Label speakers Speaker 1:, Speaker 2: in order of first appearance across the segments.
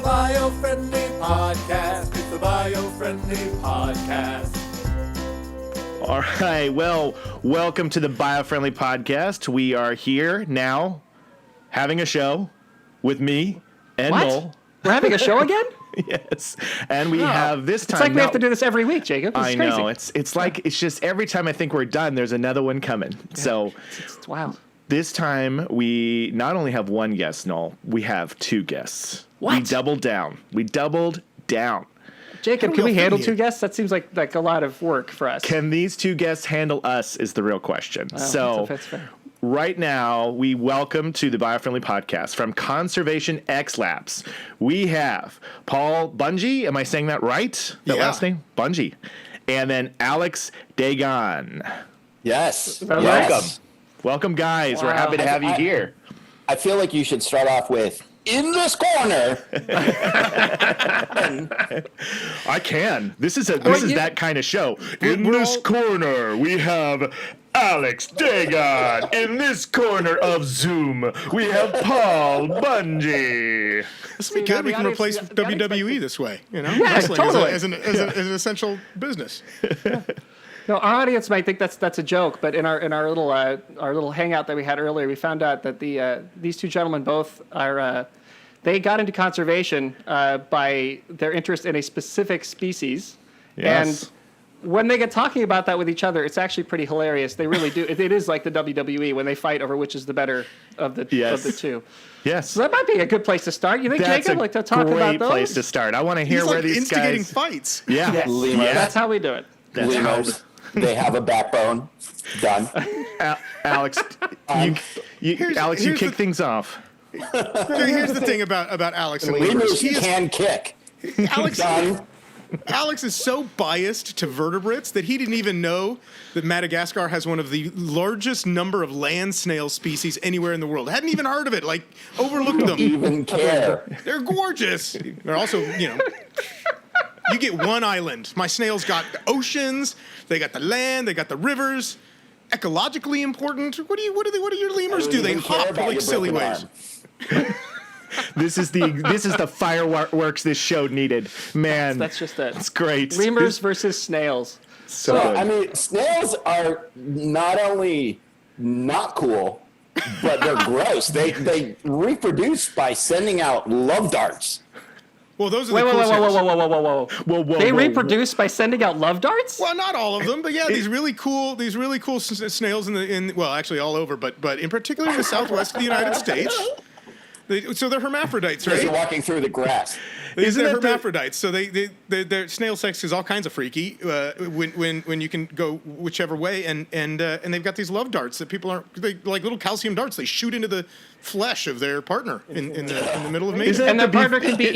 Speaker 1: Biofriendly Podcast. It's the Biofriendly Podcast.
Speaker 2: All right, well, welcome to the Biofriendly Podcast. We are here now having a show with me and
Speaker 3: What?
Speaker 2: Noel.
Speaker 3: We're having a show again?
Speaker 2: Yes, and we have this time.
Speaker 3: It's like we have to do this every week, Jacob. This
Speaker 2: I
Speaker 3: is crazy.
Speaker 2: know, it's like, it's just every time I think we're done, there's another one coming. Yeah. So
Speaker 3: it's wild.
Speaker 2: This time, we not only have one guest, Noel, we have two guests.
Speaker 3: What?
Speaker 2: We doubled down.
Speaker 3: Jacob, can we handle two guests? That seems like a lot of work for us.
Speaker 2: Can these two guests handle us is the real question.
Speaker 3: That's fair.
Speaker 2: Right now, we welcome to the Biofriendly Podcast from Conservation X Labs. We have Paul Bunje. Am I saying that right? That last name? Bunje. And then Alex Dehgan.
Speaker 4: Yes.
Speaker 2: Welcome. Welcome, guys.
Speaker 3: Wow.
Speaker 2: We're happy to have you here.
Speaker 4: I feel like you should start off with, in this corner.
Speaker 2: I can. This is that kind of show. In this corner, we have Alex Dehgan. In this corner of Zoom, we have Paul Bunje.
Speaker 5: This would be good. We can replace WWE this way. You know,
Speaker 3: Yeah,
Speaker 5: wrestling
Speaker 3: totally.
Speaker 5: as an essential business.
Speaker 3: No, our audience might think that's a joke, but in our little hangout that we had earlier, we found out that these two gentlemen both are they got into conservation by their interest in a specific species.
Speaker 2: Yes.
Speaker 3: And when they get talking about that with each other, it's actually pretty hilarious. They really do. It is like the WWE when they fight over which is the better of the two.
Speaker 2: Yes.
Speaker 3: So that might be a good place to start. You think,
Speaker 2: That's
Speaker 3: Jacob,
Speaker 2: a
Speaker 3: like to talk about
Speaker 2: great
Speaker 3: those?
Speaker 2: place to start. I want to hear
Speaker 5: He's
Speaker 2: where
Speaker 5: like
Speaker 2: these
Speaker 5: instigating
Speaker 2: guys.
Speaker 5: fights.
Speaker 2: Yeah.
Speaker 3: Yes.
Speaker 4: Lemurs.
Speaker 3: That's how we do it.
Speaker 4: Lemurs. They have a backbone. Done.
Speaker 2: Alex, you
Speaker 5: here's
Speaker 2: kick things off.
Speaker 5: Here's the thing about Alex and
Speaker 4: Lemurs
Speaker 5: lemurs.
Speaker 4: can kick. Done.
Speaker 5: Alex is so biased to vertebrates that he didn't even know that Madagascar has one of the largest number of land snail species anywhere in the world. Hadn't even heard of it, like overlooked them.
Speaker 4: Even care.
Speaker 5: They're gorgeous. They're also, you get one island. My snails got the oceans, they got the land, they got the rivers. Ecologically important. What do your lemurs do? They
Speaker 4: even care
Speaker 5: hop
Speaker 4: about
Speaker 5: like
Speaker 4: your
Speaker 5: silly
Speaker 4: broken
Speaker 5: ways.
Speaker 4: arm.
Speaker 2: This is the fireworks this show needed. Man,
Speaker 3: That's just it.
Speaker 2: it's great.
Speaker 3: Lemurs versus snails.
Speaker 2: So
Speaker 4: So,
Speaker 2: good.
Speaker 4: I mean, snails are not only not cool, but they're gross. They reproduce by sending out love darts.
Speaker 5: Well, those are
Speaker 3: Wait,
Speaker 5: the cool snails.
Speaker 3: whoa. They reproduce by sending out love darts?
Speaker 5: Well, not all of them, but yeah, these really cool snails actually all over, but in particular in the southwest of the United States. So they're hermaphrodites,
Speaker 4: As
Speaker 5: right?
Speaker 4: you're walking through the grass.
Speaker 5: They're
Speaker 2: that the-
Speaker 5: hermaphrodites. So their snail sex is all kinds of freaky when you can go whichever way, and they've got these love darts that people aren't like little calcium darts. They shoot into the flesh of their partner in the middle of mating.
Speaker 3: And their partner can be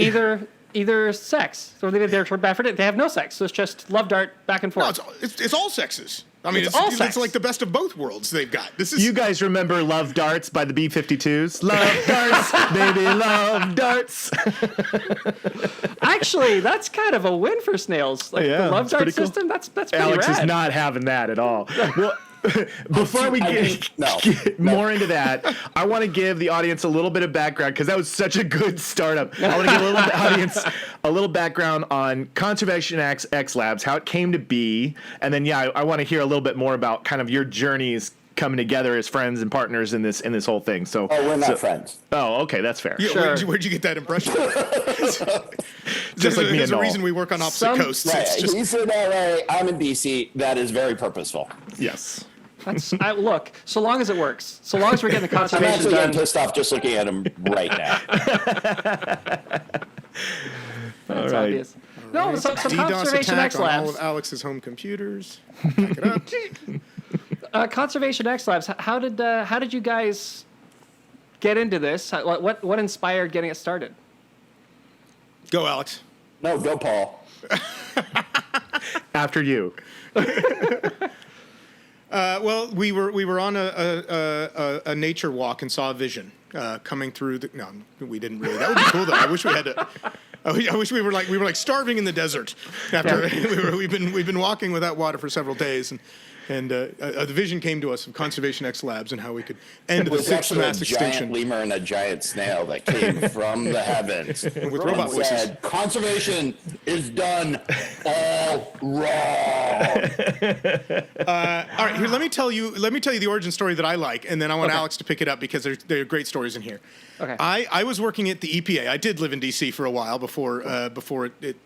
Speaker 3: either sex. So they're hermaphrodite. They have no sex. So it's just love dart back and
Speaker 5: No,
Speaker 3: forth.
Speaker 5: it's all sexes. I mean,
Speaker 3: It's all
Speaker 5: it's
Speaker 3: sex.
Speaker 5: like the best of both worlds they've got. This is
Speaker 2: You guys remember Love Darts by the B-52s? Love darts, baby, love darts.
Speaker 3: Actually, that's kind of a win for snails. Like
Speaker 2: Yeah,
Speaker 3: the love
Speaker 2: it's
Speaker 3: dart
Speaker 2: pretty cool.
Speaker 3: system, that's pretty
Speaker 2: Alex
Speaker 3: rad.
Speaker 2: is not having that at all. Well, before we get more into that, I want to give the audience a little bit of background because that was such a good startup. I want to give the audience a little background on Conservation X Labs, how it came to be, and then I want to hear a little bit more about kind of your journeys coming together as friends and partners in this whole thing. So,
Speaker 4: Oh, we're not friends.
Speaker 2: Oh, okay, that's fair.
Speaker 5: Yeah,
Speaker 3: Sure.
Speaker 5: where'd you get that impression?
Speaker 2: Just like me and
Speaker 5: There's a
Speaker 2: Noel.
Speaker 5: reason we work on opposite coasts.
Speaker 4: Right.
Speaker 5: It's just
Speaker 4: He's in LA. I'm in DC. That is very purposeful.
Speaker 2: Yes.
Speaker 3: Look, so long as it works. So long as we're getting the
Speaker 4: I'm
Speaker 3: conservation
Speaker 4: actually
Speaker 3: done.
Speaker 4: getting pissed off just looking at him right now.
Speaker 3: That's
Speaker 2: right.
Speaker 3: obvious. No, so
Speaker 5: DDoS
Speaker 3: Conservation
Speaker 5: attack
Speaker 3: X
Speaker 5: on all
Speaker 3: Labs.
Speaker 5: of Alex's home computers. Back it up.
Speaker 3: Conservation X Labs. How did you guys get into this? What inspired getting it started?
Speaker 5: Go, Alex.
Speaker 4: No, go, Paul.
Speaker 2: After you.
Speaker 5: Well, we were on a nature walk and saw a vision coming through. No, we didn't really. That would be cool though. I wish we had to. I wish we were like starving in the desert after we've been walking without water for several days, and And the vision came to us of Conservation X Labs and how we could end the
Speaker 4: It was
Speaker 5: sixth
Speaker 4: actually
Speaker 5: mass
Speaker 4: a
Speaker 5: extinction.
Speaker 4: giant lemur and a giant snail that came from the heavens
Speaker 5: With robot voices.
Speaker 4: said, "Conservation is done all wrong."
Speaker 5: All right, here. Let me tell you the origin story that I like, and then I want Alex to pick it up because there are great stories in here.
Speaker 3: Okay.
Speaker 5: I was working at the EPA. I did live in DC for a while before it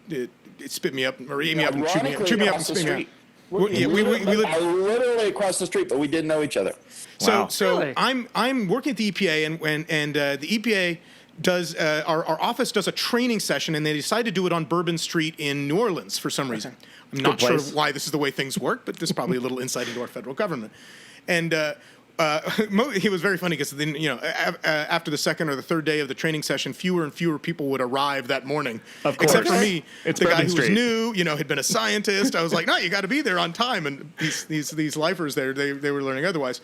Speaker 5: spit me up or ate me up and chewed me up and
Speaker 4: across the
Speaker 5: spit me out.
Speaker 4: street.
Speaker 5: Yeah, we lived.
Speaker 4: Literally across the street, but we didn't know each other.
Speaker 5: So
Speaker 3: Really?
Speaker 5: I'm working at the EPA, and the EPA does our office does a training session, and they decide to do it on Bourbon Street in New Orleans for some reason. I'm not sure
Speaker 2: place.
Speaker 5: why this is the way things work, but this is probably a little insight into our federal government. And it was very funny because then after the second or the third day of the training session, fewer and fewer people would arrive that morning.
Speaker 2: Of course.
Speaker 5: Except for me,
Speaker 2: It's
Speaker 5: the guy
Speaker 2: Bourbon
Speaker 5: who was
Speaker 2: Street.
Speaker 5: new, had been a scientist. I was like, no, you got to be there on time. And these lifers there, they were learning otherwise.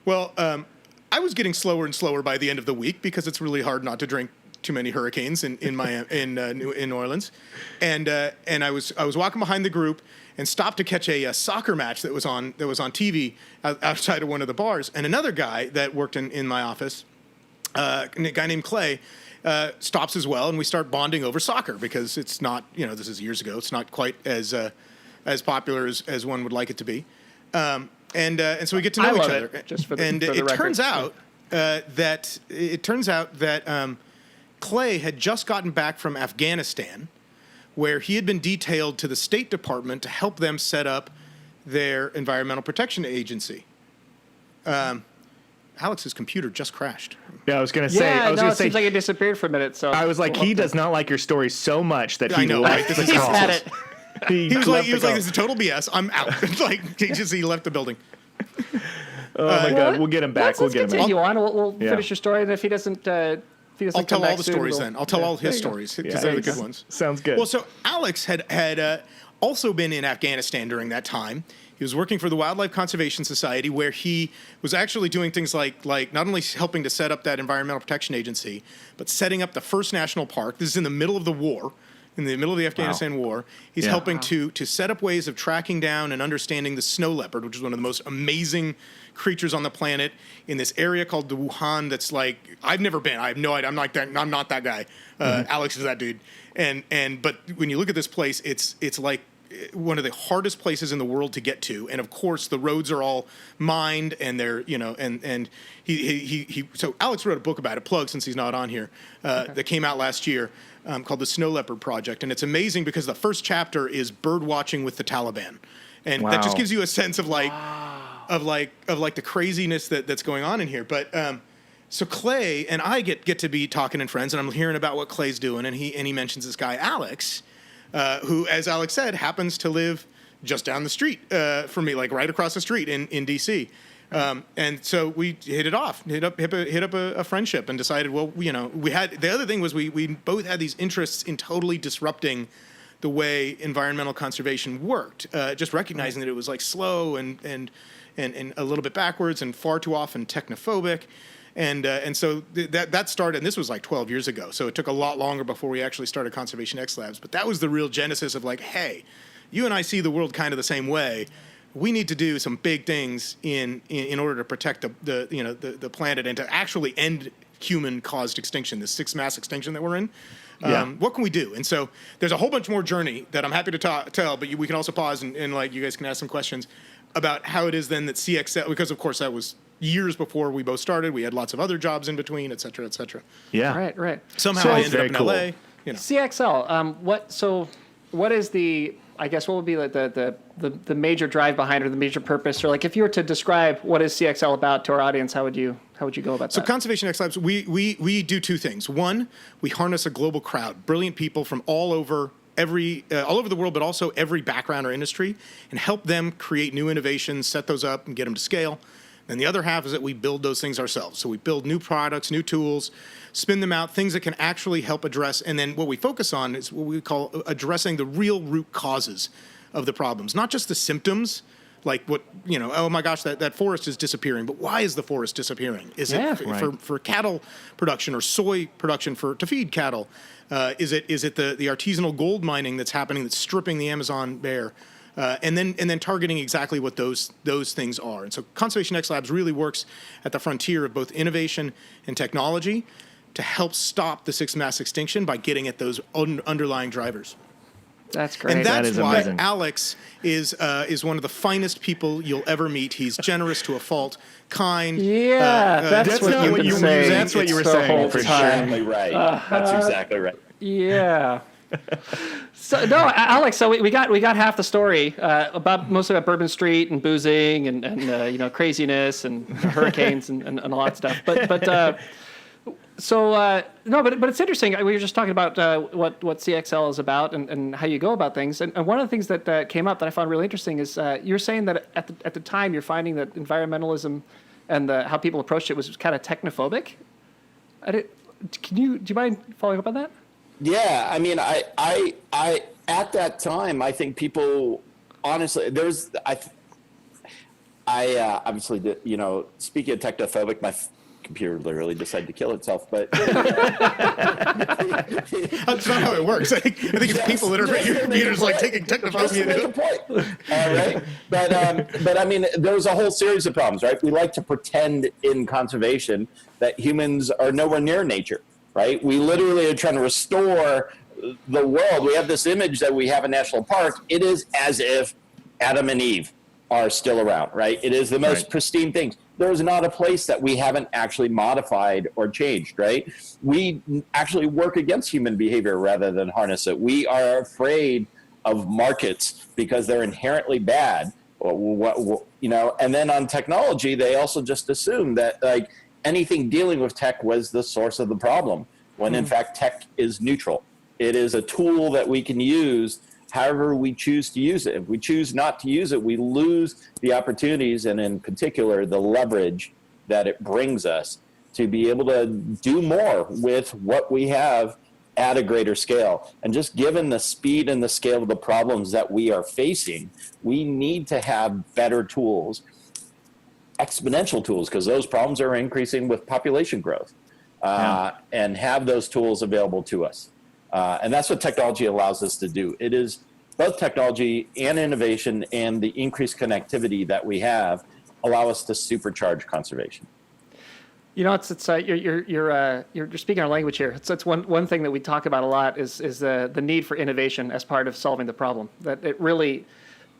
Speaker 5: Well, I was getting slower and slower by the end of the week because it's really hard not to drink too many hurricanes in New Orleans, and I was walking behind the group and stopped to catch a soccer match that was on TV outside of one of the bars, and another guy that worked in my office, a guy named Clay, stops as well, and we start bonding over soccer because it's not this is years ago, it's not quite as popular as one would like it to be, and so we get to know each other. It turns out that Clay had just gotten back from Afghanistan, where he had been detailed to the State Department to help them set up their Environmental Protection Agency. Alex's computer just crashed.
Speaker 2: Yeah, I was going to say.
Speaker 3: Yeah,
Speaker 2: it
Speaker 3: seems like it disappeared for a minute. So
Speaker 2: I was like, he does not like your story so much that he
Speaker 5: I know,
Speaker 2: left
Speaker 5: right?
Speaker 2: the
Speaker 5: This is
Speaker 2: call.
Speaker 3: had it.
Speaker 5: He was like,
Speaker 2: left the
Speaker 5: this is total BS. I'm out. He left the building.
Speaker 2: Oh my God, we'll get him back.
Speaker 3: Let's continue on. We'll
Speaker 2: Yeah.
Speaker 3: finish your story, and if he doesn't,
Speaker 5: I'll tell all the stories
Speaker 3: then.
Speaker 5: then. I'll tell all his stories because they're the good ones.
Speaker 2: Sounds good.
Speaker 5: Well, so Alex had also been in Afghanistan during that time. He was working for the Wildlife Conservation Society, where he was actually doing things like not only helping to set up that Environmental Protection Agency, but setting up the first national park. This is in the middle of the war, in the middle of the Afghanistan war. He's helping to set up ways of tracking down and understanding the snow leopard, which is one of the most amazing creatures on the planet, in this area called the Wuhan. That's like, I've never been. I have no idea. I'm not that guy. Alex is that dude. But when you look at this place, it's like one of the hardest places in the world to get to, and of course the roads are all mined, and they're and he so Alex wrote a book about it, plug since he's not on here, that came out last year, called the Snow Leopard Project, and it's amazing because the first chapter is bird watching with the Taliban, and that just gives you a sense of the craziness that's going on in here. But so Clay and I get to be talking and friends, and I'm hearing about what Clay's doing, and he mentions this guy Alex, who, as Alex said, happens to live just down the street from me, like right across the street in DC. And so we hit it off, hit up a friendship, and decided, well, we had, the other thing was we both had these interests in totally disrupting the way environmental conservation worked, just recognizing that it was like slow and a little bit backwards and far too often technophobic. And so that started, and this was like 12 years ago, so it took a lot longer before we actually started Conservation X Labs. But that was the real genesis of like, hey, you and I see the world kind of the same way. We need to do some big things in order to protect the planet and to actually end human-caused extinction, this sixth mass extinction that we're in. What can we do? And so there's a whole bunch more journey that I'm happy to tell, but we can also pause and like you guys can ask some questions about how it is then that CXL, because of course that was years before we both started. We had lots of other jobs in between, et cetera, et cetera.
Speaker 2: Yeah.
Speaker 3: Right.
Speaker 5: Somehow
Speaker 2: So
Speaker 5: I
Speaker 2: it's
Speaker 5: ended up in
Speaker 2: very
Speaker 5: LA.
Speaker 3: CXL. What is the? I guess what would be like the major drive behind it, or the major purpose, or like if you were to describe what is CXL about to our audience, how would you go about that?
Speaker 5: So Conservation X Labs, we do two things. One, we harness a global crowd, brilliant people from all over the world, but also every background or industry, and help them create new innovations, set those up, and get them to scale. And the other half is that we build those things ourselves. So we build new products, new tools, spin them out, things that can actually help address. And then what we focus on is what we call addressing the real root causes of the problems, not just the symptoms, like what, oh my gosh, that forest is disappearing. But why is the forest disappearing? Is it for cattle production or soy production to feed cattle? Is it the artisanal gold mining that's happening that's stripping the Amazon bare? and then targeting exactly what those things are. And so Conservation X Labs really works at the frontier of both innovation and technology to help stop the sixth mass extinction by getting at those underlying drivers.
Speaker 3: That's great.
Speaker 5: And that's
Speaker 2: That is
Speaker 5: why
Speaker 2: amazing.
Speaker 5: Alex is one of the finest people you'll ever meet. He's generous to a fault, kind.
Speaker 3: Yeah, that's
Speaker 2: that's
Speaker 3: what
Speaker 2: not
Speaker 3: you've
Speaker 2: what
Speaker 3: been
Speaker 2: you-
Speaker 3: saying.
Speaker 2: that's what you were
Speaker 3: the
Speaker 2: saying,
Speaker 3: whole
Speaker 2: for sure.
Speaker 3: time.
Speaker 4: Exactly right. That's exactly right.
Speaker 3: Yeah. So no, Alex. So we got half the story mostly about Bourbon Street and boozing and craziness and hurricanes and a lot of stuff. But it's interesting. We were just talking about what CXL is about and how you go about things. And one of the things that came up that I found really interesting is you're saying that at the time you're finding that environmentalism and how people approached it was kind of technophobic. Do you mind following up on that?
Speaker 4: Yeah, I mean, I at that time, I think people honestly, I obviously did, speaking of technophobic, my computer literally decided to kill itself, but
Speaker 5: That's not how it works. I think it's people that are your computers like taking technophobia.
Speaker 4: Make a point. All right, but I mean, there's a whole series of problems, right? We like to pretend in conservation that humans are nowhere near nature, right? We literally are trying to restore the world. We have this image that we have a national park. It is as if Adam and Eve are still around, right? It is the most pristine thing. There's not a place that we haven't actually modified or changed, right? We actually work against human behavior rather than harness it. We are afraid of markets because they're inherently bad, and then on technology, they also just assume that like anything dealing with tech was the source of the problem, when in fact tech is neutral. It is a tool that we can use however we choose to use it. If we choose not to use it, we lose the opportunities and in particular the leverage that it brings us to be able to do more with what we have at a greater scale. And just given the speed and the scale of the problems that we are facing, we need to have better tools, exponential tools, because those problems are increasing with population growth, and have those tools available to us. And that's what technology allows us to do. It is both technology and innovation and the increased connectivity that we have allow us to supercharge conservation.
Speaker 3: You're speaking our language here. It's one thing that we talk about a lot is the need for innovation as part of solving the problem. That it really,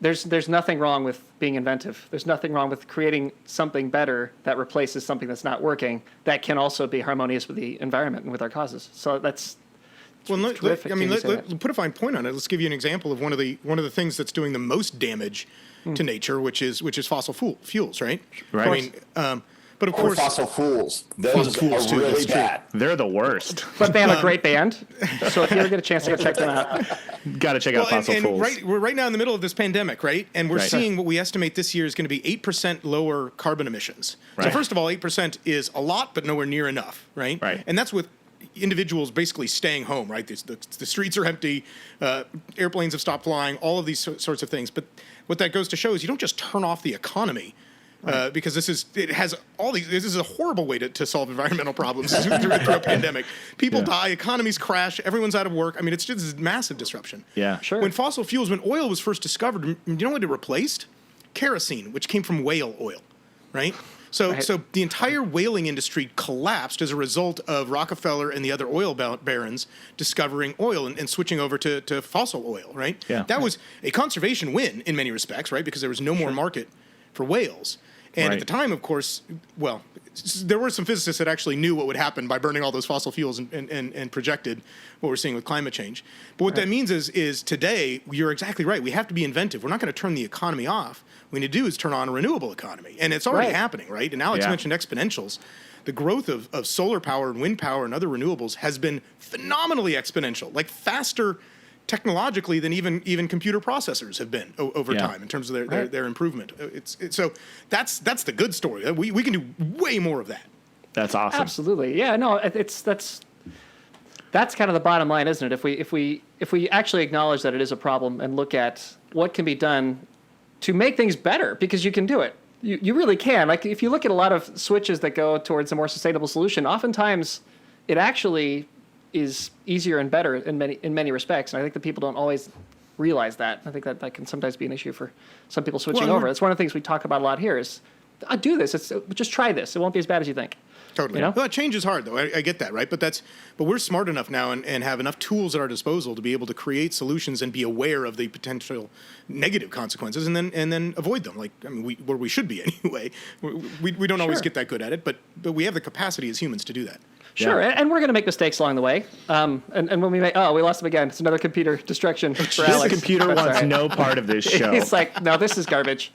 Speaker 3: there's nothing wrong with being inventive. There's nothing wrong with creating something better that replaces something that's not working that can also be harmonious with the environment and with our causes. So that's
Speaker 5: let's put a fine point on it. Let's give you an example of one of the things that's doing the most damage to nature, which is fossil fuels, right?
Speaker 2: Right.
Speaker 5: I mean, but of course,
Speaker 4: fossil fools. Those are really bad.
Speaker 2: They're the worst.
Speaker 3: But they have a great band. So if you ever get a chance to go check them out.
Speaker 2: Got to check out Fossil Fools.
Speaker 5: We're right now in the middle of this pandemic, right? And we're seeing what we estimate this year is going to be 8% lower carbon emissions. Right. So first of all, 8% is a lot, but nowhere near enough, right?
Speaker 2: Right.
Speaker 5: And that's with individuals basically staying home, right? The streets are empty, airplanes have stopped flying, all of these sorts of things. But what that goes to show is you don't just turn off the economy. Because this is a horrible way to solve environmental problems through a pandemic. People die, economies crash, everyone's out of work. I mean, it's just massive disruption.
Speaker 2: Yeah,
Speaker 3: sure.
Speaker 5: When oil was first discovered, you know what it replaced? Kerosene, which came from whale oil, right? So the entire whaling industry collapsed as a result of Rockefeller and the other oil barons discovering oil and switching over to fossil oil, right?
Speaker 2: Yeah.
Speaker 5: That was a conservation win in many respects, right? Because there was no more market for whales. And at the time, of course, there were some physicists that actually knew what would happen by burning all those fossil fuels and projected what we're seeing with climate change. But what that means is today, you're exactly right. We have to be inventive. We're not going to turn the economy off. What we need to do is turn on a renewable economy. And it's already happening, right? And Alex mentioned exponentials. The growth of solar power and wind power and other renewables has been phenomenally exponential, like faster technologically than even computer processors have been over time in terms of their improvement. So that's the good story. We can do way more of that.
Speaker 2: That's awesome.
Speaker 3: Absolutely. Yeah, no, that's kind of the bottom line, isn't it? If we actually acknowledge that it is a problem and look at what can be done to make things better, because you can do it. You really can. Like if you look at a lot of switches that go towards a more sustainable solution, oftentimes it actually is easier and better in many respects. And I think that people don't always realize that. I think that can sometimes be an issue for some people switching
Speaker 5: Well,
Speaker 3: over. It's one of the things we talk about a lot here is, do this. Just try this. It won't be as bad as you think.
Speaker 5: Totally.
Speaker 3: You know?
Speaker 5: Well, change is hard, though. I get that, right? But we're smart enough now and have enough tools at our disposal to be able to create solutions and be aware of the potential negative consequences and then avoid them. Like, I mean, where we should be anyway. We don't always get that good at it, but we have the capacity as humans to do that.
Speaker 3: Sure, and we're going to make mistakes along the way. And when we make, we lost him again. It's another computer distraction for
Speaker 2: This
Speaker 3: Alex.
Speaker 2: computer
Speaker 3: That's
Speaker 2: wants
Speaker 3: all right.
Speaker 2: no part of this show.
Speaker 3: He's like, no, this is garbage.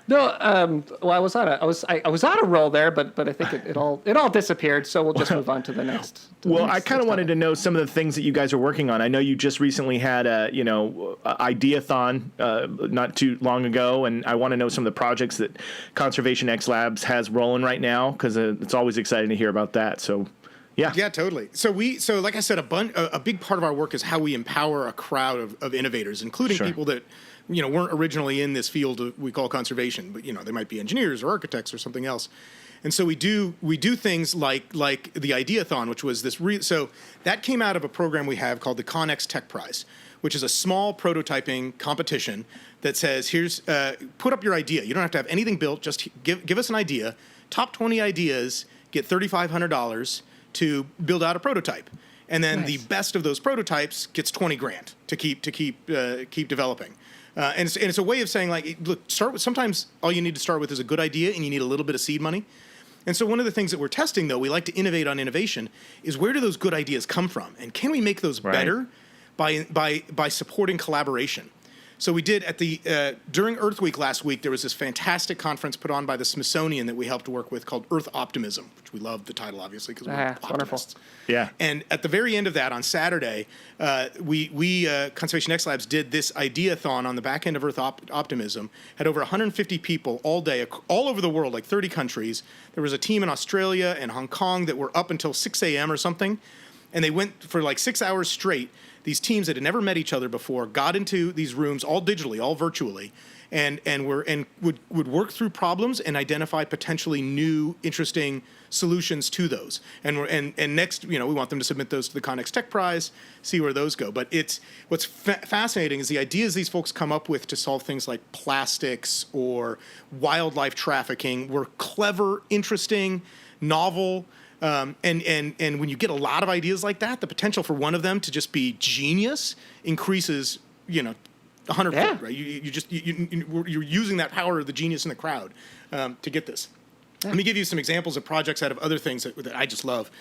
Speaker 3: Well, I was on a roll there, but I think it all disappeared. So we'll just move on to the next.
Speaker 2: Well, I kind of wanted to know some of the things that you guys are working on. I know you just recently had a Ideathon not too long ago, and I want to know some of the projects that Conservation X Labs has rolling right now, because it's always exciting to hear about that. So, yeah.
Speaker 5: Yeah, totally. So like I said, a big part of our work is how we empower a crowd of innovators, including people that weren't originally in this field we call conservation, but they might be engineers or architects or something else. And so we do things like the Ideathon, which was this. So that came out of a program we have called the ConX Tech Prize, which is a small prototyping competition that says, here's put up your idea. You don't have to have anything built. Just give us an idea. Top 20 ideas get $3,500 to build out a prototype, and then the best of those prototypes gets $20,000 to keep developing. And it's a way of saying, like, look, sometimes all you need to start with is a good idea, and you need a little bit of seed money. And so one of the things that we're testing, though, we like to innovate on innovation, is where do those good ideas come from, and can we make those better by supporting collaboration? So we did during Earth Week last week, there was this fantastic conference put on by the Smithsonian that we helped work with called Earth Optimism, which we love the title, obviously, because we're optimists.
Speaker 2: Yeah.
Speaker 5: And at the very end of that, on Saturday, we Conservation X Labs did this Ideathon on the back end of Earth Optimism, had over 150 people all day, all over the world, like 30 countries. There was a team in Australia and Hong Kong that were up until 6 a.m. or something, and they went for like 6 hours straight. These teams that had never met each other before got into these rooms, all digitally, all virtually, and would work through problems and identify potentially new, interesting solutions to those. And next, we want them to submit those to the ConX Tech Prize, see where those go. But what's fascinating is the ideas these folks come up with to solve things like plastics or wildlife trafficking were clever, interesting, novel. And when you get a lot of ideas like that, the potential for one of them to just be genius increases, 100 fold, right? You're using that power of the genius in the crowd to get this. Let me give you some examples of projects out of other things that I just love.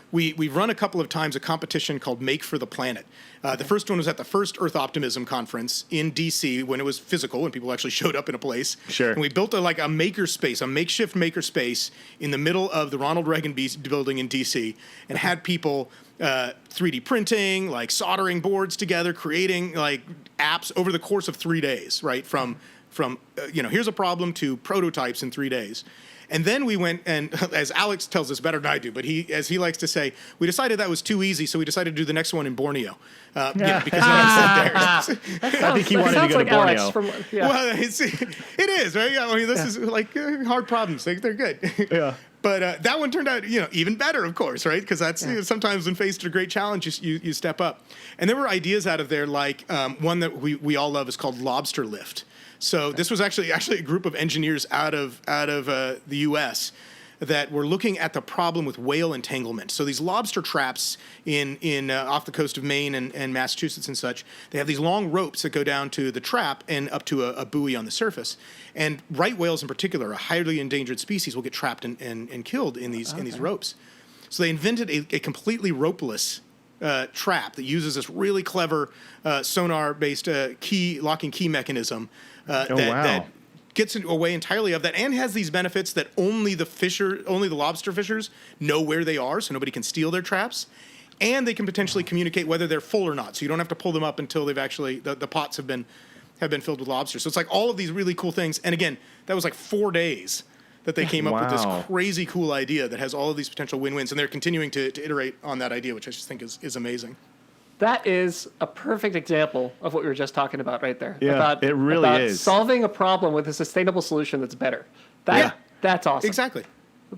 Speaker 5: We've run a couple of times a competition called Make for the Planet. The first one was at the first Earth Optimism conference in D.C. when it was physical, when people actually showed up in a place.
Speaker 2: Sure.
Speaker 5: And we built a makeshift maker space in the middle of the Ronald Reagan building in D.C. and had people 3D printing, like soldering boards together, creating like apps over the course of 3 days, right? From here's a problem to prototypes in 3 days. And then we went, and as Alex tells us better than I do, but as he likes to say, we decided that was too easy, so we decided to do the next one in Borneo. Because no one said there.
Speaker 2: I think he wanted to go to Borneo.
Speaker 5: Well, it is, right? I mean, this is like hard problems. They're good.
Speaker 2: Yeah.
Speaker 5: But that one turned out, even better, of course, right? Because that's sometimes when faced with a great challenge, you step up. And there were ideas out of there, like one that we all love is called Lobster Lift. So this was actually a group of engineers out of the U.S. that were looking at the problem with whale entanglement. So these lobster traps in off the coast of Maine and Massachusetts and such, they have these long ropes that go down to the trap and up to a buoy on the surface. And right whales in particular, a highly endangered species, will get trapped and killed in these ropes. So they invented a completely ropeless trap that uses this really clever sonar-based locking key mechanism that gets away entirely of that, and has these benefits that only the lobster fishers know where they are, so nobody can steal their traps, and they can potentially communicate whether they're full or not. So you don't have to pull them up until they've actually the pots have been filled with lobsters. So it's like all of these really cool things. And again, that was like 4 days that they came up with this crazy cool idea that has all of these potential win-wins, and they're continuing to iterate on that idea, which I just think is amazing.
Speaker 3: That is a perfect example of what we were just talking about right there.
Speaker 2: Yeah, it really is.
Speaker 3: Solving a problem with a sustainable solution that's better. That's awesome.
Speaker 5: Exactly.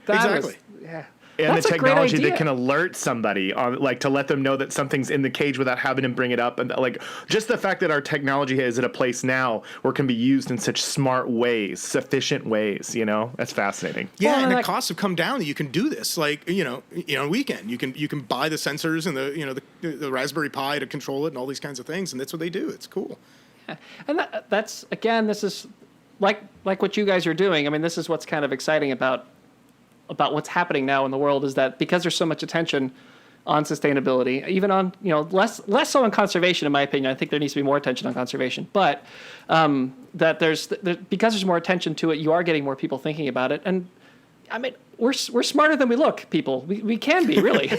Speaker 3: That
Speaker 5: exactly.
Speaker 3: Was,
Speaker 2: and
Speaker 3: That's
Speaker 2: the
Speaker 3: a great
Speaker 2: technology
Speaker 3: idea.
Speaker 2: that can alert somebody on, like, to let them know that something's in the cage without having to bring it up, and like just the fact that our technology is at a place now where it can be used in such smart ways, efficient ways. That's fascinating.
Speaker 5: Yeah,
Speaker 3: Well,
Speaker 5: and the
Speaker 3: like-
Speaker 5: costs have come down that you can do this. Like, on a weekend, you can buy the sensors and the Raspberry Pi to control it and all these kinds of things, and that's what they do. It's cool.
Speaker 3: And that's again, this is like what you guys are doing. I mean, this is what's kind of exciting about what's happening now in the world, is that because there's so much attention on sustainability, even on less so on conservation, in my opinion. I think there needs to be more attention on conservation, but that because there's more attention to it, you are getting more people thinking about it. And I mean, we're smarter than we look, people. We can be, really.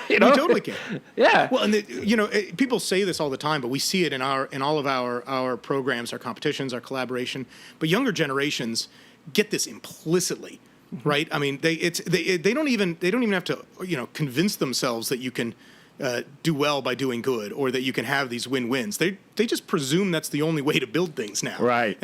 Speaker 5: We totally can.
Speaker 3: Yeah.
Speaker 5: Well, and people say this all the time, but we see it in all of our programs, our competitions, our collaboration. But younger generations get this implicitly, right? I mean, they don't even have to convince themselves that you can do well by doing good, or that you can have these win-wins. They just presume that's the only way to build things now.
Speaker 2: Right.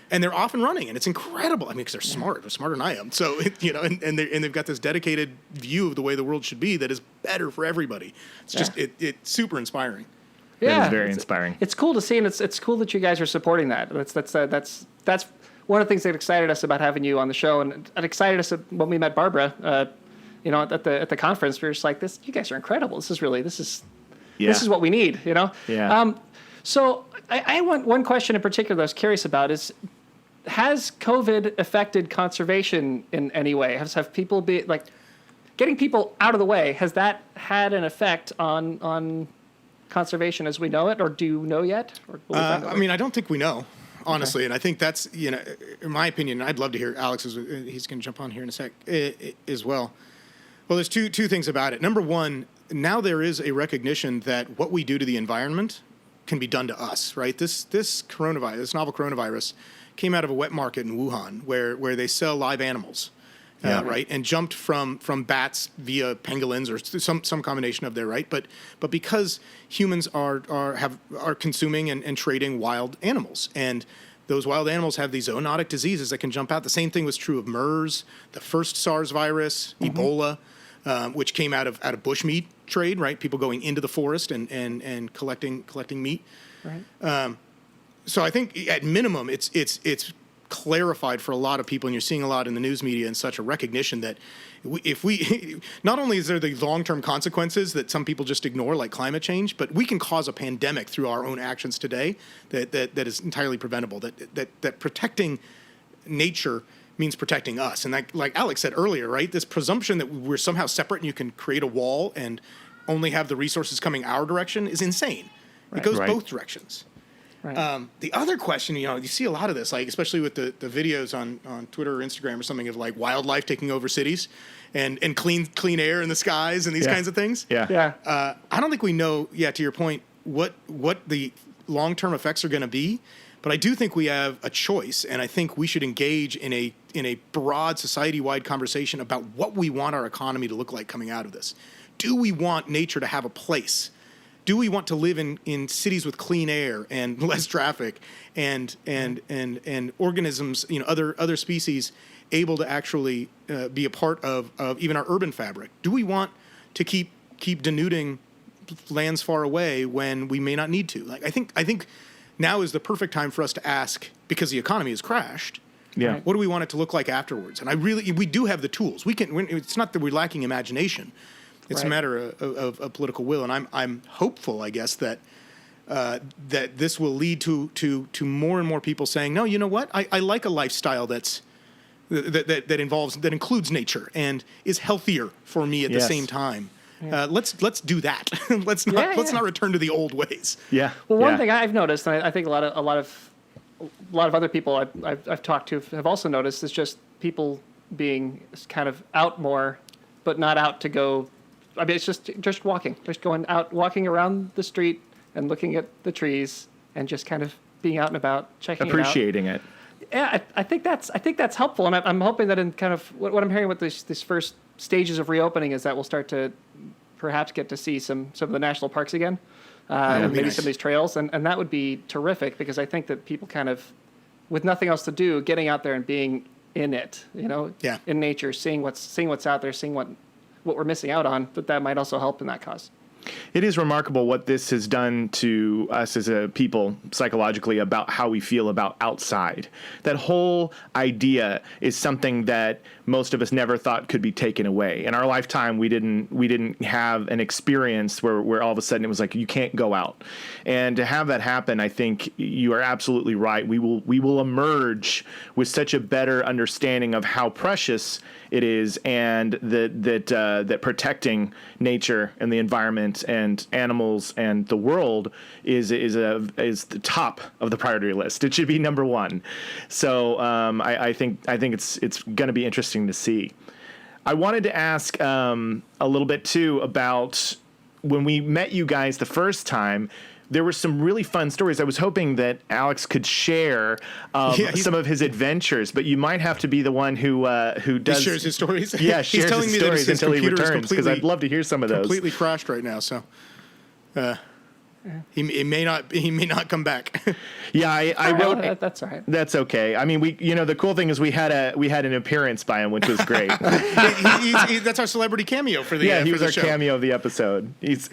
Speaker 5: And they're off and running, and it's incredible. I mean, because they're smart. They're smarter than I am. So, and they've got this dedicated view of the way the world should be that is better for everybody. It's just it's super inspiring.
Speaker 2: That is very inspiring.
Speaker 3: It's cool to see, and it's cool that you guys are supporting that. That's one of the things that excited us about having you on the show, and it excited us when we met Barbara. At the conference, we were just like, "This, you guys are incredible. This is what we need."
Speaker 2: Yeah.
Speaker 3: So I want one question in particular that I was curious about is, has COVID affected conservation in any way? Have people getting people out of the way, has that had an effect on conservation as we know it, or do you know yet? Or
Speaker 5: I don't think we know, honestly. Okay. And I think that's, in my opinion, I'd love to hear Alex, he's going to jump on here in a sec as well. Well, there's two things about it. Number one, now there is a recognition that what we do to the environment can be done to us, right? This coronavirus, this novel coronavirus, came out of a wet market in Wuhan where they sell live animals, right? And jumped from bats via pangolins or some combination of there, right? But because humans are consuming and trading wild animals, and those wild animals have these zoonotic diseases that can jump out. The same thing was true of MERS, the first SARS virus, Ebola, which came out of bushmeat trade, right? People going into the forest and collecting meat.
Speaker 3: Right.
Speaker 5: So I think at minimum, it's clarified for a lot of people, and you're seeing a lot in the news media and such, a recognition that if we not only is there the long-term consequences that some people just ignore, like climate change, but we can cause a pandemic through our own actions today that is entirely preventable. That protecting nature means protecting us. And like Alex said earlier, right? This presumption that we're somehow separate and you can create a wall and only have the resources coming our direction is insane. Right. It goes both directions. Right. The other question, you see a lot of this, like especially with the videos on Twitter or Instagram or something of like wildlife taking over cities and clean air in the skies and these kinds of things.
Speaker 3: Yeah.
Speaker 5: I don't think we know yet, to your point, what the long-term effects are going to be. But I do think we have a choice, and I think we should engage in a broad society-wide conversation about what we want our economy to look like coming out of this. Do we want nature to have a place? Do we want to live in cities with clean air and less traffic and organisms, other species able to actually be a part of even our urban fabric? Do we want to keep denuding lands far away when we may not need to? Like I think now is the perfect time for us to ask, because the economy has crashed.
Speaker 2: Yeah.
Speaker 5: What do we want it to look like afterwards? And we do have the tools. It's not that we're lacking imagination. It's a matter of political will. And I'm hopeful, I guess, that this will lead to more and more people saying, no, you know what? I like a lifestyle that includes nature and is healthier for me at the same time. Yeah. Let's do that. let's not return to the old ways.
Speaker 2: Yeah.
Speaker 3: Well, one thing I've noticed, and I think a lot of other people I've talked to have also noticed, is just people being kind of out more, but not out to go. I mean, it's just walking, just going out, walking around the street and looking at the trees and just kind of being out and about, checking
Speaker 2: appreciating it.
Speaker 3: Yeah, I think that's helpful, and I'm hoping that in kind of what I'm hearing with these first stages of reopening is that we'll start to perhaps get to see some of the national parks again, maybe nice. Some of these trails, and that would be terrific, because I think that people kind of, with nothing else to do, getting out there and being in it,
Speaker 5: Yeah.
Speaker 3: in nature, seeing what's out there, seeing what we're missing out on, that might also help in that cause.
Speaker 2: It is remarkable what this has done to us as a people psychologically about how we feel about outside. That whole idea is something that most of us never thought could be taken away. In our lifetime, we didn't have an experience where all of a sudden it was like, you can't go out. And to have that happen, I think you are absolutely right. We will emerge with such a better understanding of how precious it is, and that protecting nature and the environment and animals and the world is the top of the priority list. It should be number one. So I think it's going to be interesting to see. I wanted to ask a little bit too about when we met you guys the first time. There were some really fun stories. I was hoping that Alex could share some of his adventures, but you might have to be the one who does
Speaker 5: shares his stories.
Speaker 2: Yeah,
Speaker 5: he's
Speaker 2: shares
Speaker 5: telling
Speaker 2: his
Speaker 5: me that
Speaker 2: stories
Speaker 5: his
Speaker 2: until he
Speaker 5: computer is
Speaker 2: returns, because I'd love to hear some of those.
Speaker 5: Completely crashed right now, so he may not come back.
Speaker 2: Yeah, I wrote.
Speaker 3: That's all right.
Speaker 2: That's okay. I mean, the cool thing is we had an appearance by him, which was great.
Speaker 5: That's our celebrity cameo for the
Speaker 2: he
Speaker 5: for
Speaker 2: was
Speaker 5: the
Speaker 2: our
Speaker 5: show.
Speaker 2: cameo of the episode. He's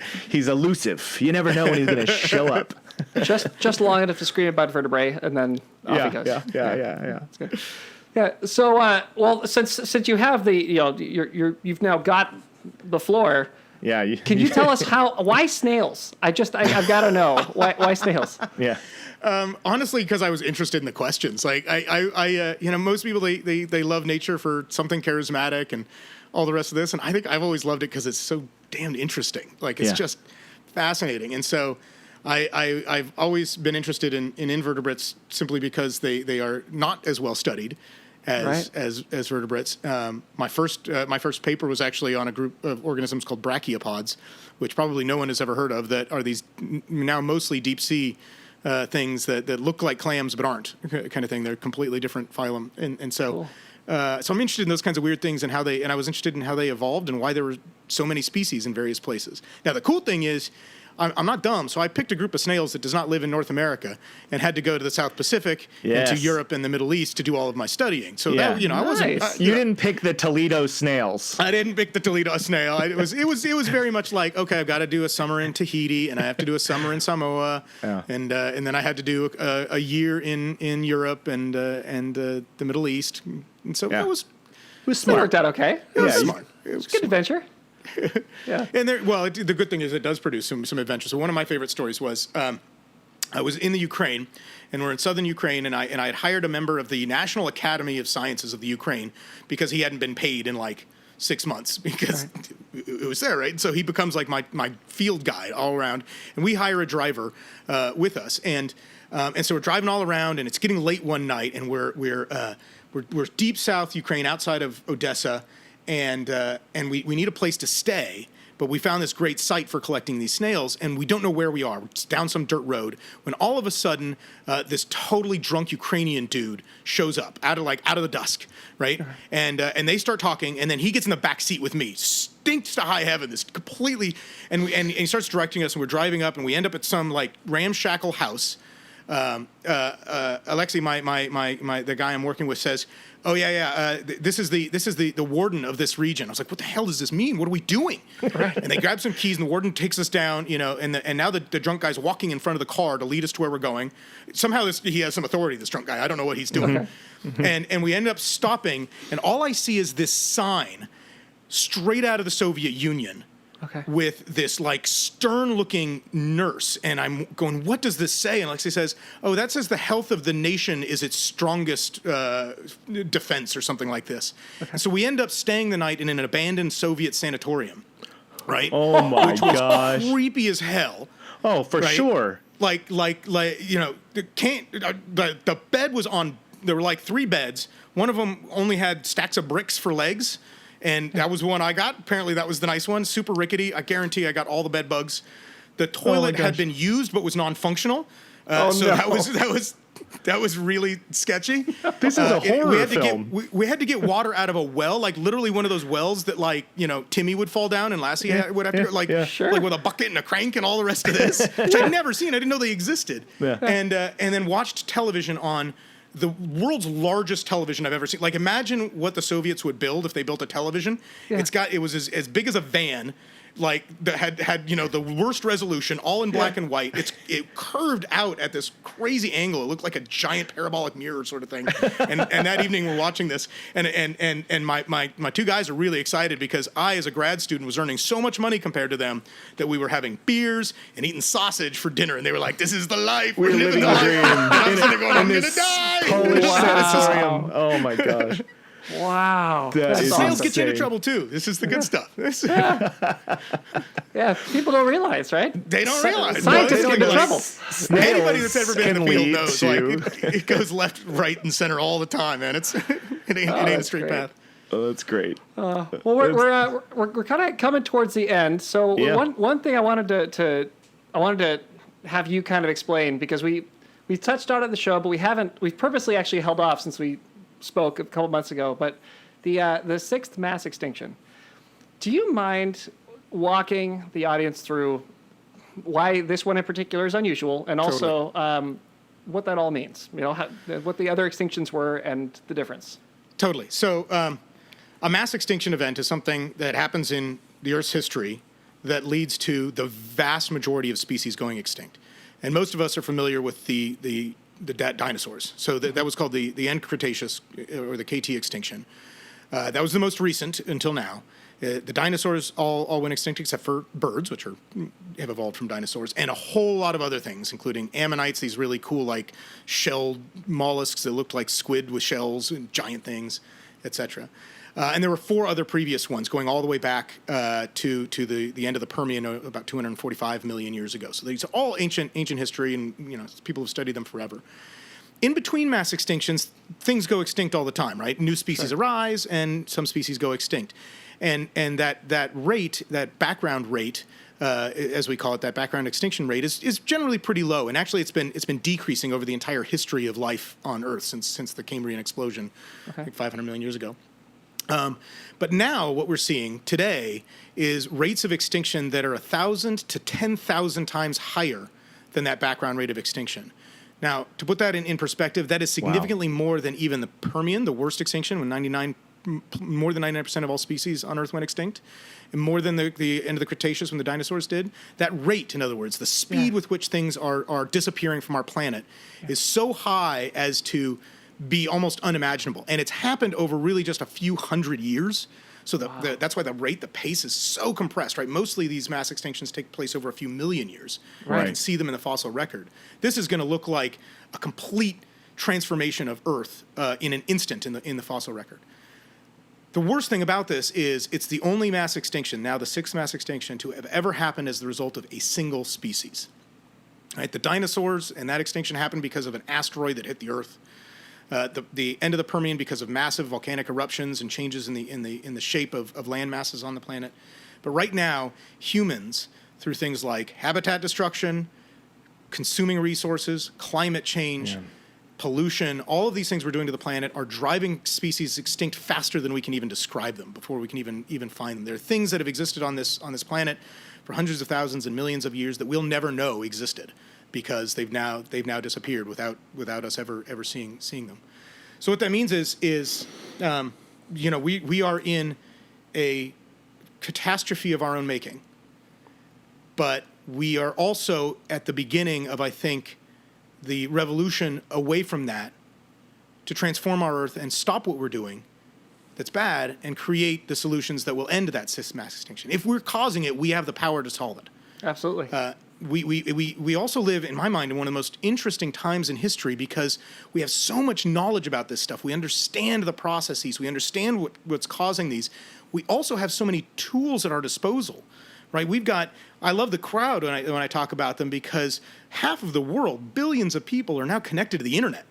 Speaker 2: elusive. You never know when he's going to show up.
Speaker 3: just long enough to scream about vertebrae, and then off he goes.
Speaker 2: Yeah.
Speaker 3: That's good. Yeah. So, well, since you have you've now got the floor.
Speaker 2: Yeah.
Speaker 3: Can you tell us why snails? I've got to know why snails.
Speaker 2: Yeah.
Speaker 5: Honestly, because I was interested in the questions. Like I most people they love nature for something charismatic and all the rest of this, and I think I've always loved it because it's so damned interesting. Like it's just fascinating, and so I've always been interested in invertebrates simply because they are not as well studied as vertebrates. My first paper was actually on a group of organisms called brachiopods, which probably no one has ever heard of, that are these now mostly deep sea things that look like clams but aren't, kind of thing. They're completely different phylum, and so. Cool. So I'm interested in those kinds of weird things and I was interested in how they evolved and why there were so many species in various places. Now the cool thing is, I'm not dumb, so I picked a group of snails that does not live in North America and had to go to the South Pacific and to Europe and the Middle East to do all of my studying. So that, I wasn't.
Speaker 2: You didn't pick the Toledo snails.
Speaker 5: I didn't pick the Toledo snail. It was very much like, okay, I've got to do a summer in Tahiti and I have to do a summer in Samoa, and then I had to do a year in Europe and the Middle East, and so it was
Speaker 3: smart. It worked out okay.
Speaker 5: It was smart.
Speaker 3: It was a good adventure. Yeah.
Speaker 5: And the good thing is it does produce some adventures. So one of my favorite stories was I was in the Ukraine, and we're in southern Ukraine, and I had hired a member of the National Academy of Sciences of the Ukraine because he hadn't been paid in like 6 months because it was there, right? And so he becomes like my field guide all around, and we hire a driver with us, and so we're driving all around, and it's getting late one night, and we're deep south Ukraine, outside of Odessa. And we need a place to stay, but we found this great site for collecting these snails, and we don't know where we are. We're just down some dirt road when all of a sudden this totally drunk Ukrainian dude shows up out of the dusk, right? And they start talking, and then he gets in the back seat with me, stinks to high heaven, this completely, and he starts directing us, and we're driving up, and we end up at some like ramshackle house. Alexei, the guy I'm working with, says, "Oh yeah. This is the warden of this region." I was like, "What the hell does this mean? What are we doing?" And they grab some keys, and the warden takes us down. And now the drunk guy's walking in front of the car to lead us to where we're going. Somehow he has some authority. This drunk guy, I don't know what he's doing. And we end up stopping, and all I see is this sign, straight out of the Soviet Union.
Speaker 3: Okay.
Speaker 5: With this like stern-looking nurse, and I'm going, what does this say? And Alexei says, "Oh, that says the health of the nation is its strongest defense," or something like this. Okay. So we end up staying the night in an abandoned Soviet sanatorium, right?
Speaker 2: Oh my
Speaker 5: Which was
Speaker 2: gosh,
Speaker 5: creepy as hell.
Speaker 2: Oh, for sure.
Speaker 5: Like the bed was on. There were like 3 beds. One of them only had stacks of bricks for legs. And that was the one I got. Apparently, that was the nice one. Super rickety. I guarantee I got all the bed bugs. The toilet had been used but was non-functional. That was really sketchy.
Speaker 2: This is a horror film.
Speaker 5: We had to get water out of a well, like literally one of those wells that Timmy would fall down and Lassie would have to like with a bucket and a crank and all the rest of this, which I'd never seen. I didn't know they existed. Yeah. And then watched television on the world's largest television I've ever seen. Like, imagine what the Soviets would build if they built a television.
Speaker 3: Yeah.
Speaker 5: It was as big as a van, like that had the worst resolution, all in black and white. It curved out at this crazy angle. It looked like a giant parabolic mirror sort of thing. And that evening we're watching this, and my two guys are really excited because I, as a grad student, was earning so much money compared to them that we were having beers and eating sausage for dinner, and they were like, "This is the life. We're living the
Speaker 2: dream."
Speaker 5: life." And I'm sitting there going, "I'm gonna die."
Speaker 2: Polish
Speaker 3: Wow.
Speaker 2: sanatorium. Oh my gosh.
Speaker 3: Wow.
Speaker 2: That is
Speaker 5: Snails
Speaker 2: awesome.
Speaker 5: get you into trouble too. This is the good stuff.
Speaker 3: Yeah, people don't realize, right?
Speaker 5: They don't realize.
Speaker 3: Scientists
Speaker 5: No,
Speaker 3: get into
Speaker 5: like-
Speaker 3: trouble.
Speaker 5: Anybody that's ever been in
Speaker 2: can
Speaker 5: the field
Speaker 2: lead
Speaker 5: knows,
Speaker 2: to-
Speaker 5: like, it goes left, right, and center all the time, man. It ain't a
Speaker 3: that's
Speaker 5: straight
Speaker 3: great.
Speaker 5: path.
Speaker 2: Oh, that's great.
Speaker 3: Well, we're kind of coming towards the end. So
Speaker 2: Yeah.
Speaker 3: one thing I wanted to have you kind of explain, because we touched on it in the show, but we've purposely actually held off since we spoke a couple months ago. But the sixth mass extinction. Do you mind walking the audience through why this one in particular is unusual, and also what that all means? You know, what the other extinctions were and the difference.
Speaker 5: Totally. So, a mass extinction event is something that happens in the Earth's history that leads to the vast majority of species going extinct. And most of us are familiar with the dinosaurs. So that was called the end Cretaceous, or the KT extinction. That was the most recent until now. The dinosaurs all went extinct except for birds, which have evolved from dinosaurs, and a whole lot of other things, including ammonites, these really cool like shelled mollusks that looked like squid with shells and giant things, etc. And there were 4 other previous ones going all the way back to the end of the Permian, about 245 million years ago. So these are all ancient history, and people have studied them forever. In between mass extinctions, things go extinct all the time, right? New species arise, and some species go extinct. And that rate, that background rate, as we call it, that background extinction rate, is generally pretty low. And actually, it's been decreasing over the entire history of life on Earth since the Cambrian explosion, like 500 million years ago. But now what we're seeing today is rates of extinction that are 1,000 to 10,000 times higher than that background rate of extinction. Now, to put that in perspective, that is significantly more than even the Permian, the worst extinction, when more than 99% of all species on Earth went extinct, and more than the end of the Cretaceous when the dinosaurs did. That rate, in other words, the speed with which things are disappearing from our planet is so high as to be almost unimaginable. And it's happened over really just a few hundred years. So that's why the pace is so compressed, right? Mostly these mass extinctions take place over a few million years. Right. You can see them in the fossil record. This is going to look like a complete transformation of Earth in an instant in the fossil record. The worst thing about this is it's the only mass extinction, now the 6th mass extinction, to have ever happened as the result of a single species. Right? The dinosaurs and that extinction happened because of an asteroid that hit the Earth. The end of the Permian because of massive volcanic eruptions and changes in the shape of land masses on the planet. But right now, humans, through things like habitat destruction, consuming resources, climate change, pollution, all of these things we're doing to the planet are driving species extinct faster than we can even describe them, before we can even find them. There are things that have existed on this planet for hundreds of thousands and millions of years that we'll never know existed, because they've now disappeared without us ever seeing them. So what that means is we are in a catastrophe of our own making, but we are also at the beginning of, I think, the revolution away from that to transform our Earth and stop what we're doing that's bad and create the solutions that will end that mass extinction. If we're causing it, we have the power to solve it.
Speaker 3: Absolutely.
Speaker 5: We also live, in my mind, in one of the most interesting times in history, because we have so much knowledge about this stuff. We understand the processes. We understand what's causing these. We also have so many tools at our disposal, right? I love the crowd when I talk about them, because half of the world, billions of people, are now connected to the internet.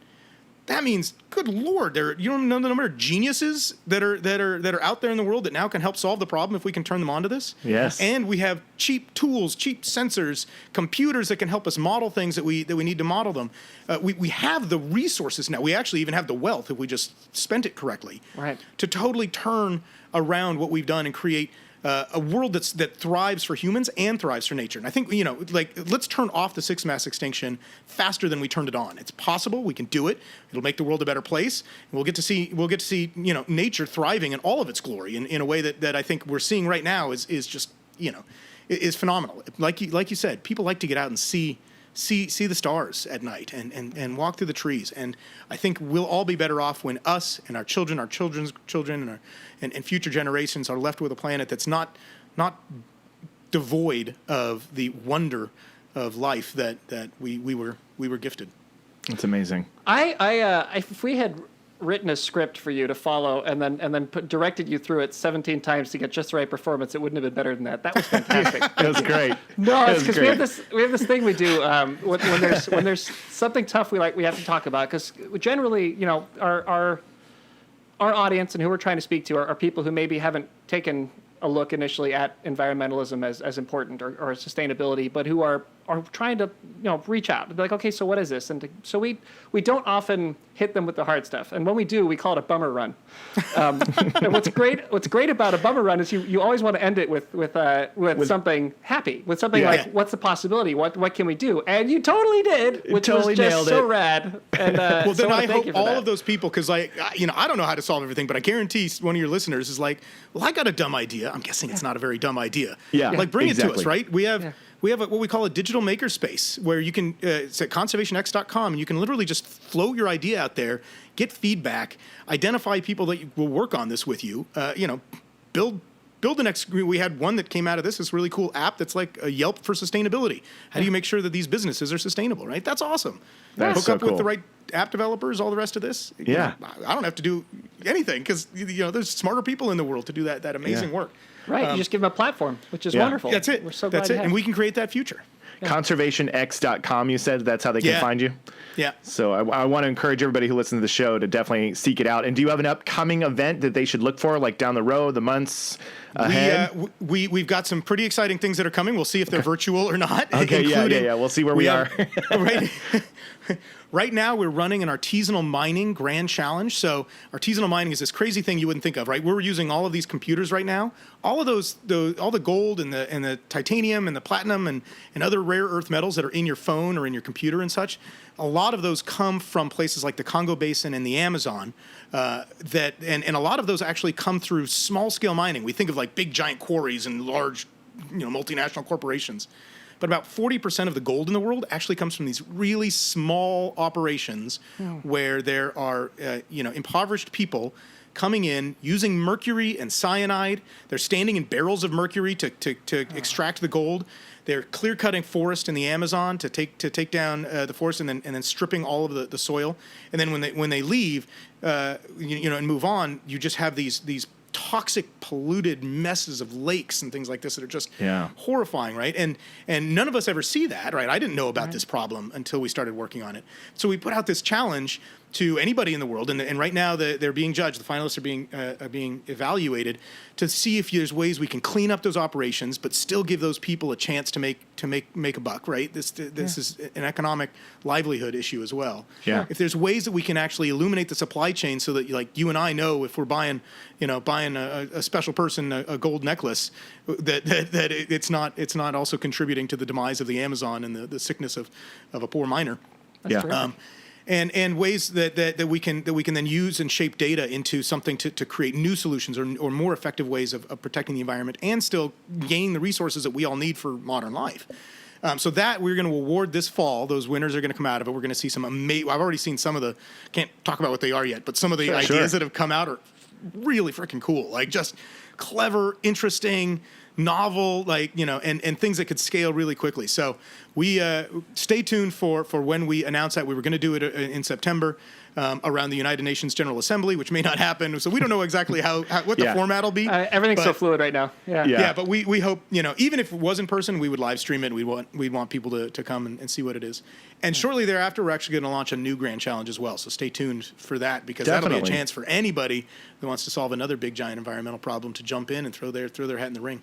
Speaker 5: That means, good Lord, you don't know the number of geniuses that are out there in the world that now can help solve the problem if we can turn them onto this.
Speaker 2: Yes.
Speaker 5: And we have cheap tools, cheap sensors, computers that can help us model things that we need to model them. We have the resources now. We actually even have the wealth, if we just spent it correctly,
Speaker 3: Right.
Speaker 5: to totally turn around what we've done and create a world that thrives for humans and thrives for nature. And I think, let's turn off the sixth mass extinction faster than we turned it on. It's possible. We can do it. It'll make the world a better place. And we'll get to see nature thriving in all of its glory in a way that I think we're seeing right now is just, is phenomenal. Like you said, people like to get out and see the stars at night and walk through the trees. And I think we'll all be better off when us and our children, our children's children, and future generations are left with a planet that's not devoid of the wonder of life that we were gifted.
Speaker 2: It's amazing.
Speaker 3: If we had written a script for you to follow and then directed you through it 17 times to get just the right performance, it wouldn't have been better than that. That was fantastic.
Speaker 2: It was great.
Speaker 3: No, it's because we have this thing we do when there's something tough we have to talk about, because generally, our audience and who we're trying to speak to are people who maybe haven't taken a look initially at environmentalism as important or sustainability, but who are trying to reach out and be like, okay, so what is this? And so we don't often hit them with the hard stuff, and when we do, we call it a bummer run. And what's great about a bummer run is you always want to end it with something happy, with something like, what's the possibility? What can we do? And you totally did, which was just so rad. And
Speaker 5: well, then I hope all of those people, because I don't know how to solve everything, but I guarantee one of your listeners is like, well, I got a dumb idea. I'm guessing it's not a very dumb idea.
Speaker 2: Yeah,
Speaker 5: like bring it to us, right? We have.
Speaker 3: Yeah.
Speaker 5: We have what we call a digital makerspace where you can, it's at conservationx.com, and you can literally just float your idea out there, get feedback, identify people that will work on this with you, build the next. We had one that came out of this really cool app that's like a Yelp for sustainability. How do you make sure that these businesses are sustainable, right? That's awesome.
Speaker 2: That's
Speaker 5: Hook
Speaker 2: so
Speaker 5: up
Speaker 2: cool.
Speaker 5: with the right app developers, all the rest of this.
Speaker 2: Yeah.
Speaker 5: I don't have to do anything because, there's smarter people in the world to do that amazing work.
Speaker 3: Right, you just give them a platform, which is wonderful.
Speaker 5: That's it.
Speaker 3: We're so
Speaker 5: That's
Speaker 3: glad
Speaker 5: it.
Speaker 3: to
Speaker 5: And
Speaker 3: have.
Speaker 5: we can create that future.
Speaker 2: Conservationx.com, you said that's how they can find you?
Speaker 5: Yeah.
Speaker 2: So I want to encourage everybody who listens to the show to definitely seek it out. And do you have an upcoming event that they should look for, like down the road, the months ahead?
Speaker 5: We've got some pretty exciting things that are coming. We'll see if they're virtual or not.
Speaker 2: Okay, yeah. We'll see where we are.
Speaker 5: Right now, we're running an artisanal mining grand challenge. So artisanal mining is this crazy thing you wouldn't think of, right? We're using all of these computers right now. All of all the gold and the titanium and the platinum and other rare earth metals that are in your phone or in your computer and such. A lot of those come from places like the Congo Basin and the Amazon. And a lot of those actually come through small scale mining. We think of like big giant quarries and large, multinational corporations. But about 40% of the gold in the world actually comes from these really small operations where there are, impoverished people coming in using mercury and cyanide. They're standing in barrels of mercury to extract the gold. They're clear cutting forest in the Amazon to take down the forest and then stripping all of the soil. And then when they leave, and move on, you just have these toxic, polluted messes of lakes and things like this that are just horrifying, right? And none of us ever see that, right? I didn't know about this problem until we started working on it. So we put out this challenge to anybody in the world, and right now they're being judged. The finalists are being evaluated to see if there's ways we can clean up those operations, but still give those people a chance to make a buck, right? This is an economic livelihood issue as well.
Speaker 2: Yeah.
Speaker 5: If there's ways that we can actually illuminate the supply chain so that like you and I know if we're buying a special person a gold necklace, that it's not also contributing to the demise of the Amazon and the sickness of a poor miner.
Speaker 3: That's terrific.
Speaker 5: And ways that we can then use and shape data into something to create new solutions or more effective ways of protecting the environment and still gain the resources that we all need for modern life. So that we're going to award this fall. Those winners are going to come out of it. We're going to see some amazing. I've already seen some of the. Can't talk about what they are yet, but some of the ideas that have come out are really freaking cool. Like just clever, interesting, novel, and things that could scale really quickly. So we stay tuned for when we announce that. We were going to do it in September around the United Nations General Assembly, which may not happen. So we don't know exactly what the format will be.
Speaker 3: Everything's so fluid right now.
Speaker 5: Yeah, but we hope, even if it was in person, we would live stream it. We'd want people to come and see what it is. And shortly thereafter, we're actually going to launch a new grand challenge as well. So stay tuned for that because that'll be a chance for anybody who wants to solve another big giant environmental problem to jump in and throw their hat in the ring.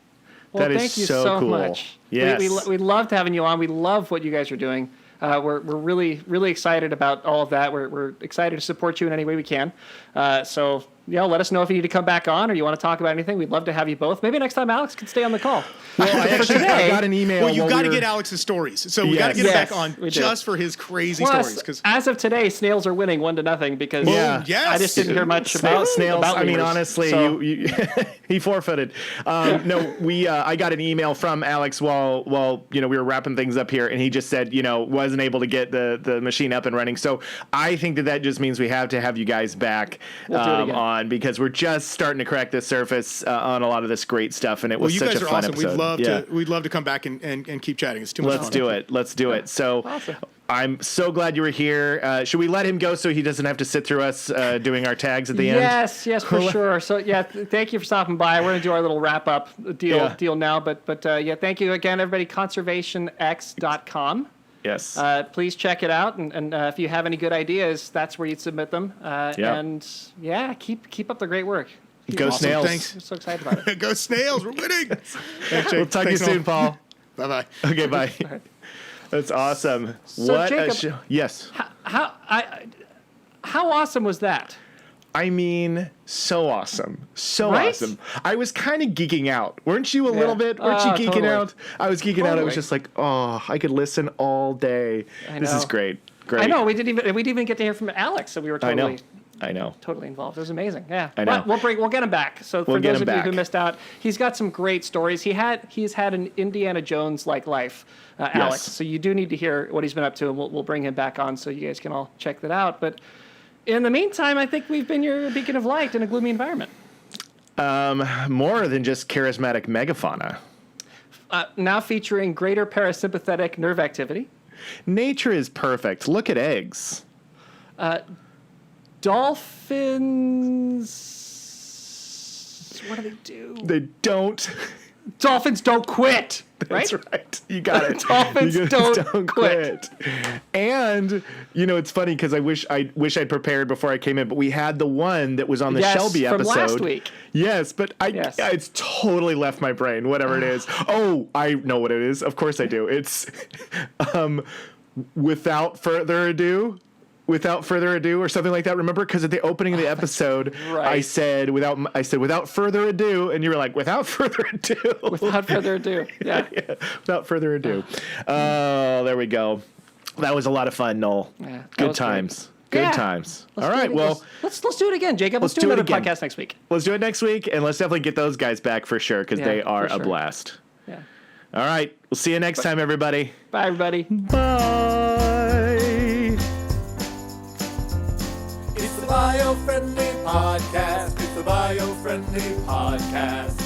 Speaker 3: Well,
Speaker 2: That is
Speaker 3: thank you
Speaker 2: so
Speaker 3: so
Speaker 2: cool.
Speaker 3: much.
Speaker 2: Yes.
Speaker 3: We loved having you on. We love what you guys are doing. We're really, really excited about all of that. We're excited to support you in any way we can. So let us know if you need to come back on or you want to talk about anything. We'd love to have you both. Maybe next time Alex can stay on the call.
Speaker 2: Well, I got an email.
Speaker 5: Well, you got to get Alex's stories. So we got to get him back on just for his crazy stories. Because
Speaker 3: as of today, Snails are winning 10 because
Speaker 2: yes.
Speaker 3: I just didn't hear much about
Speaker 2: Snails.
Speaker 3: About
Speaker 2: I mean,
Speaker 3: lemurs,
Speaker 2: honestly,
Speaker 3: so.
Speaker 2: he forfeited. No, I got an email from Alex while we were wrapping things up here, and he just said wasn't able to get the machine up and running. So I think that just means we have to have you guys back on, because we're just starting to crack the surface on a lot of this great stuff, and it was such a fun episode.
Speaker 5: We'd love to come back and keep chatting. It's too much fun.
Speaker 2: Let's do it. So
Speaker 3: awesome.
Speaker 2: I'm so glad you were here. Should we let him go so he doesn't have to sit through us doing our tags at the end?
Speaker 3: Yes, for sure. So thank you for stopping by. We're gonna do our little wrap up deal now, but thank you again, everybody. ConservationX.com.
Speaker 2: Yes.
Speaker 3: Please check it out, and if you have any good ideas, that's where you'd submit them. And keep up the great work.
Speaker 2: Go
Speaker 5: awesome.
Speaker 2: Snails.
Speaker 5: Thanks.
Speaker 3: I'm so excited about it.
Speaker 5: Go Snails. We're winning.
Speaker 2: We'll talk to you soon, Paul.
Speaker 5: Bye-bye.
Speaker 2: Okay, bye. That's awesome.
Speaker 3: So,
Speaker 2: what
Speaker 3: Jacob,
Speaker 2: a show. Yes.
Speaker 3: How awesome was that?
Speaker 2: I mean, so awesome. So
Speaker 3: Right?
Speaker 2: awesome. I was kind of geeking out. Weren't you a little bit? Weren't you geeking
Speaker 3: totally.
Speaker 2: out? I was geeking out. It was
Speaker 3: Totally.
Speaker 2: just like, I could listen all day. This is
Speaker 3: know.
Speaker 2: great. Great.
Speaker 3: I know we didn't even get to hear from Alex, so we were totally
Speaker 2: I know.
Speaker 3: totally involved. It was amazing. Yeah,
Speaker 2: I know.
Speaker 3: But we'll get him back. So for
Speaker 2: We'll get
Speaker 3: those
Speaker 2: him
Speaker 3: of you
Speaker 2: back.
Speaker 3: who missed out, he's got some great stories. He's had an Indiana Jones like life, Alex. So you do need to hear what he's been up to, and we'll bring him back on so you guys can all check that out. But in the meantime, I think we've been your beacon of light in a gloomy environment.
Speaker 2: More than just charismatic megafauna.
Speaker 3: Now featuring greater parasympathetic nerve activity.
Speaker 2: Nature is perfect. Look at eggs.
Speaker 3: Dolphins. What do they do?
Speaker 2: They don't.
Speaker 3: Dolphins don't quit.
Speaker 2: That's right. You got it.
Speaker 3: Dolphins don't quit.
Speaker 2: And it's funny because I wish I'd prepared before I came in, but we had the one that was on the Shelby
Speaker 3: from
Speaker 2: episode
Speaker 3: last week.
Speaker 2: Yes, but it's totally left my brain. Whatever it is. Oh, I know what it is. Of course I do. It's without further ado, or something like that. Remember, because at the opening of the episode,
Speaker 3: right.
Speaker 2: I said without further ado, and you were like, without further ado.
Speaker 3: Without further ado, yeah.
Speaker 2: Without further ado. Oh, there we go. That was a lot of fun, Noel.
Speaker 3: Yeah,
Speaker 2: Good times.
Speaker 3: Great.
Speaker 2: Good times.
Speaker 3: Let's
Speaker 2: All
Speaker 3: do
Speaker 2: right,
Speaker 3: it.
Speaker 2: well,
Speaker 3: let's do it again, Jacob. Let's do
Speaker 2: do it
Speaker 3: another
Speaker 2: again.
Speaker 3: podcast next week.
Speaker 2: let's do it next week, and let's definitely get those guys back for sure, because they are
Speaker 3: for
Speaker 2: a
Speaker 3: sure.
Speaker 2: blast.
Speaker 3: Yeah.
Speaker 2: All right, we'll see you next time, everybody.
Speaker 3: Bye, everybody.
Speaker 2: Bye.
Speaker 1: It's the Biofriendly Podcast. It's the Biofriendly Podcast.